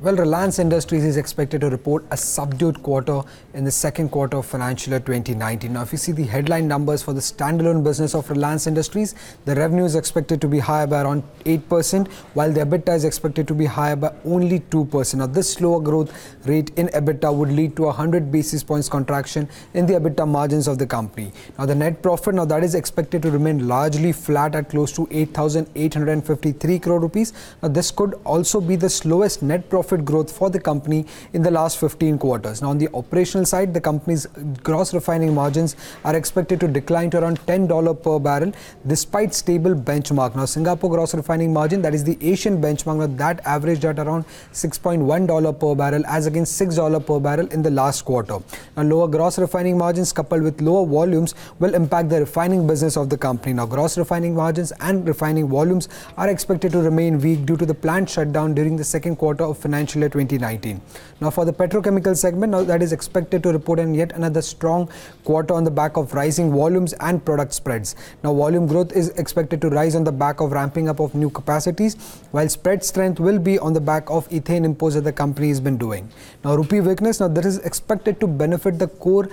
Well, Reliance Industries is expected to report a subdued quarter in the second quarter of financial year 2019. Now, if you see the headline numbers for the standalone business of Reliance Industries, the revenue is expected to be higher by around 8%, while the EBITDA is expected to be higher by only 2%. Now, this slower growth rate in EBITDA would lead to a 100 basis points contraction in the EBITDA margins of the company. Now, the net profit, that is expected to remain largely flat at close to 8,853 crore rupees. Now, this could also be the slowest net profit growth for the company in the last 15 quarters. Now, on the operational side, the company's gross refining margins are expected to decline to around $10 per barrel despite stable benchmark. Now, Singapore gross refining margin, that is the Asian benchmark, now that averaged at around $6.1 per barrel as against $6 per barrel in the last quarter. Now, lower gross refining margins coupled with lower volumes will impact the refining business of the company. Now, gross refining margins and refining volumes are expected to remain weak due to the plant shutdown during the second quarter of financial year 2019. Now, for the petrochemical segment, now that is expected to report in yet another strong quarter on the back of rising volumes and product spreads. Now, volume growth is expected to rise on the back of ramping up of new capacities, while spread strength will be on the back of ethane imports that the company has been doing. Now, rupee weakness, now that is expected to benefit the core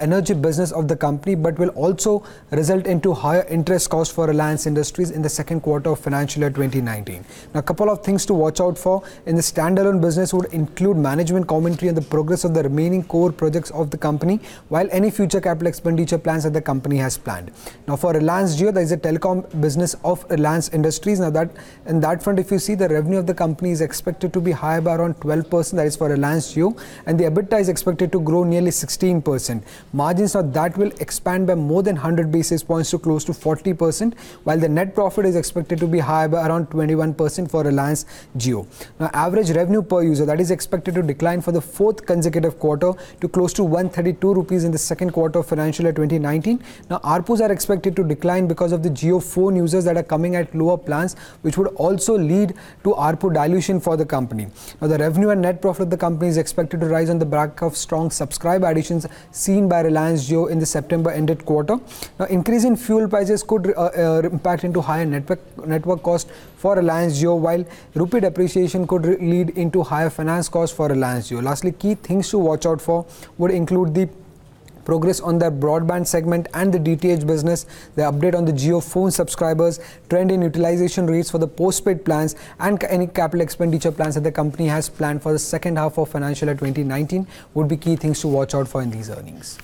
energy business of the company, but will also result into higher interest costs for Reliance Industries in the second quarter of financial year 2019. Now, a couple of things to watch out for in the standalone business would include management commentary on the progress of the remaining core projects of the company, while any future capital expenditure plans that the company has planned. Now, for Reliance Jio, there is a telecom business of Reliance Industries. Now, that in that front, if you see, the revenue of the company is expected to be higher by around 12%, that is for Reliance Jio, and the EBITDA is expected to grow nearly 16%. Margins, now that will expand by more than 100 basis points to close to 40%, while the net profit is expected to be higher by around 21% for Reliance Jio. Now, average revenue per user, that is expected to decline for the fourth consecutive quarter to close to 132 rupees in the second quarter of financial year 2019. Now, ARPUs are expected to decline because of the Jio phone users that are coming at lower plans, which would also lead to ARPU dilution for the company. Now, the revenue and net profit of the company is expected to rise on the back of strong subscriber additions seen by Reliance Jio in the September ended quarter. Now, increase in fuel prices could impact into higher network cost for Reliance Jio, while rupee depreciation could lead into higher finance costs for Reliance Jio. Lastly, key things to watch out for would include the progress on the broadband segment and the DTH business, the update on the Jio phone subscribers, trend in utilization rates for the postpaid plans, and any capital expenditure plans that the company has planned for the second half of financial year 2019 would be key things to watch out for in these earnings.